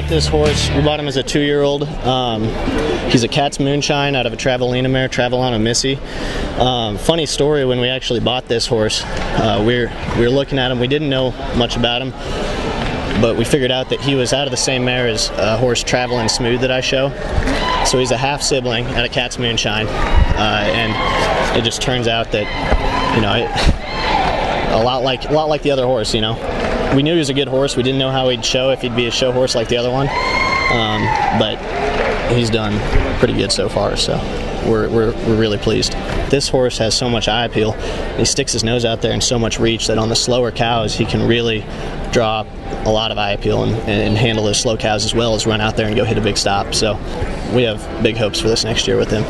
got this horse. We bought him as a 2-year-old. He's a Cat's Moonshine out of a Travelina mare, Travelana Missy. Funny story, when we actually bought this horse, we were looking at him. We didn't know much about him, but we figured out that he was out of the same mare as a horse Travelin' Smooth that I show. So he's a half sibling at a Cat's Moonshine, and it just turns out that, you know, a lot like the other horse. You know, we knew he was a good horse. We didn't know how he'd show, if he'd be a show horse like the other one, but he's done pretty good so far. So we're really pleased. This horse has so much eye appeal. He sticks his nose out there and so much reach that on the slower cows he can really draw a lot of eye appeal and handle those slow cows, as well as run out there and go hit a big stop. So we have big hopes for this next year with him.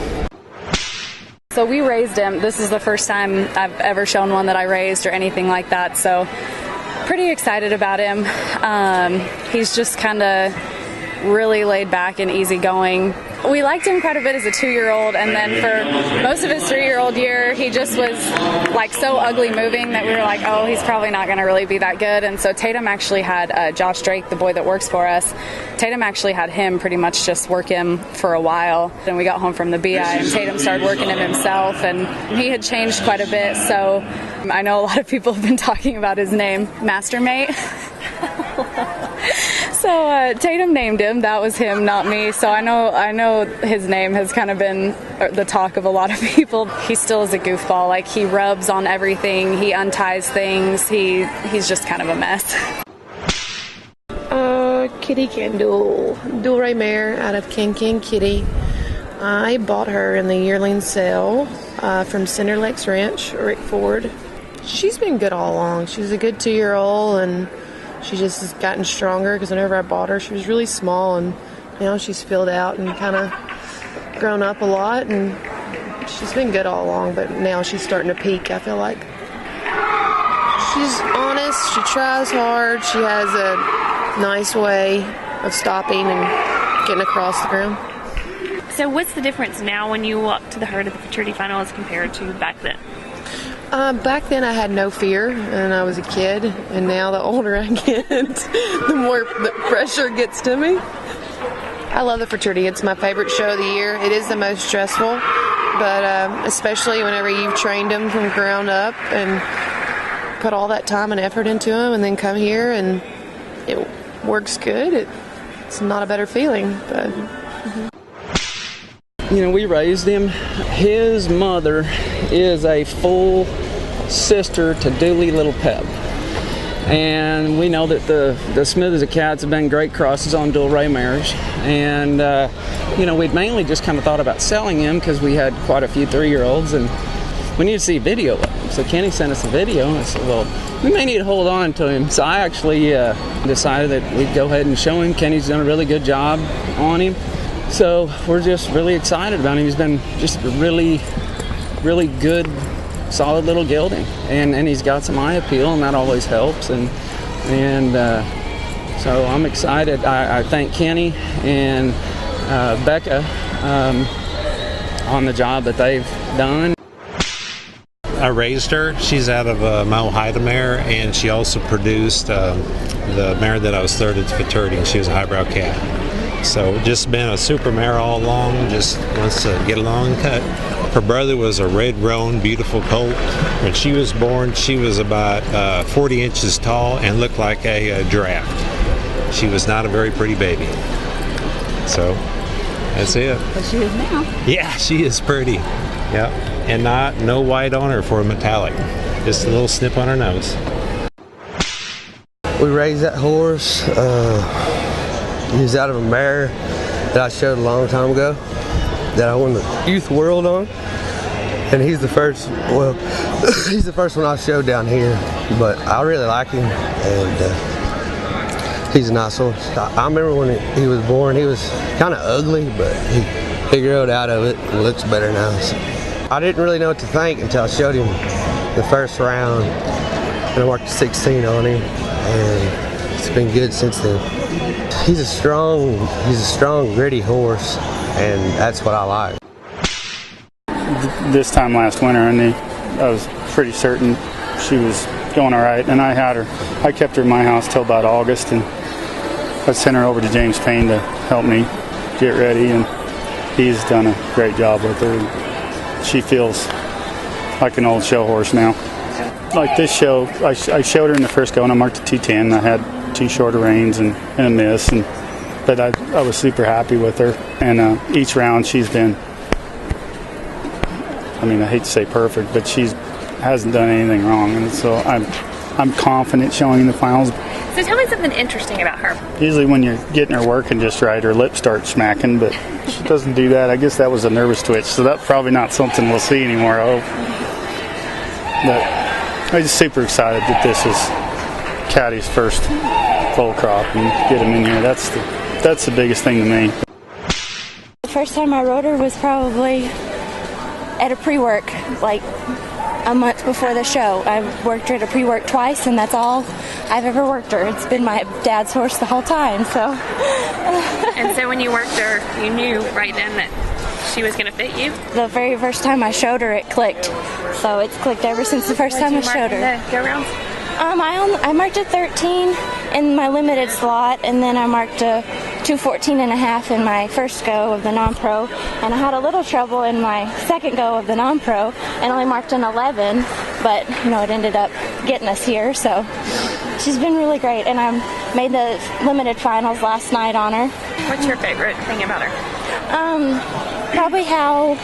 So we raised him. This is the first time I've ever shown one that I raised or anything like that. So pretty excited about him. He's just kind of really laid back and easygoing. We liked him quite a bit as a 2-year-old, and then for most of his 3-year-old year, he just was like so ugly moving that we were like, oh, he's probably not going to really be that good. And so Tatum actually had Josh Drake, the boy that works for us. Tatum actually had him pretty much just work him for a while. Then we got home from the BI, and Tatum started working him himself, and he had changed quite a bit. So I know a lot of people have been talking about his name, Mastermate. So Tatum named him. That was him, not me. So I know his name has kind of been the talk of a lot of people. He still is a goofball. Like, he rubs on everything. He unties things. He's just kind of a mess. Kitty Candle, dual ray mare out of King Kitty. I bought her in the yearling sale from Cinder Lakes Ranch, Rick Ford. She's been good all along. She's a good 2-year-old, and she just has gotten stronger, because whenever I bought her, she was really small, and now she's filled out and kind of grown up a lot, and she's been good all along, but now she's starting to peak, I feel like. She's honest, she tries hard, she has a nice way of stopping and getting across the ground. So what's the difference now when you walk to the herd at the Futurity final as compared to back then? Back then I had no fear, and I was a kid, and now the older I get, the more the pressure gets to me. I love the Futurity. It's my favorite show of the year. It is the most stressful, but especially whenever you've trained them from ground up and put all that time and effort into them, and then come here and it works good. It's not a better feeling, but... You know, we raised him. His mother is a full sister to Dooley Little Pep. And we know that the Smithers of Cats have been great crosses on dual ray mares. And, you know, we'd mainly just kind of thought about selling him because we had quite a few 3-year-olds, and we need to see a video of him. So Kenny sent us a video, and I said, well, we may need to hold on to him. So I actually decided that we'd go ahead and show him. Kenny's done a really good job on him. So we're just really excited about him. He's been just a really, really good, solid little gelding, and he's got some eye appeal, and that always helps. And so I'm excited. I thank Kenny and Becca on the job that they've done. I raised her. She's out of my Ohio mare, and she also produced the mare that I was third at the Futurity, and she was a highbrow cat. So just been a super mare all along, just wants to get along and cut. Her brother was a red roan, beautiful colt. When she was born, she was about 40 inches tall and looked like a giraffe. She was not a very pretty baby. So that's it. But she is now. Yeah, she is pretty. Yep. And no white on her for a metallic. Just a little snip on her nose. We raised that horse. He was out of a mare that I showed a long time ago that I won the youth world on, and he's the first he's the first one I showed down here, but I really like him, and he's a nice horse. I remember when he was born, he was kind of ugly, but he grew out of it and looks better now. So I didn't really know what to think until I showed him the first round, and I worked 16 on him, and it's been good since then. He's a strong, gritty horse, and that's what I like. This time last winter, I was pretty certain she was going all right, and I kept her in my house till about August, and I sent her over to James Payne to help me get ready, and he's done a great job with her. She feels like an old show horse now. Like this show, I showed her in the first go, and I marked a 210. I had 2 shorter reins and a miss, but I was super happy with her. And each round she's been, I mean, I hate to say perfect, but she hasn't done anything wrong, and so I'm confident showing in the finals. So tell me something interesting about her. Usually when you're getting her working just right, her lips start smacking, but she doesn't do that. I guess that was a nervous twitch, so that's probably not something we'll see anymore, I hope. But I'm just super excited that this is Caddy's first full crop and get him in here. That's the biggest thing to me. The first time I rode her was probably at a pre-work, like a month before the show. I worked her at a pre-work twice, and that's all I've ever worked her. It's been my dad's horse the whole time, so. And so when you worked her, you knew right then that she was going to fit you? The very first time I showed her, it clicked. So it's clicked ever since the first time I showed her. Go rounds? I marked a 13 in my limited slot, and then I marked a 2:14.5 in my first go of the non-pro, and I had a little trouble in my second go of the non-pro, and only marked an 11, but it ended up getting us here. So she's been really great, and I made the limited finals last night on her. What's your favorite thing about her? Probably how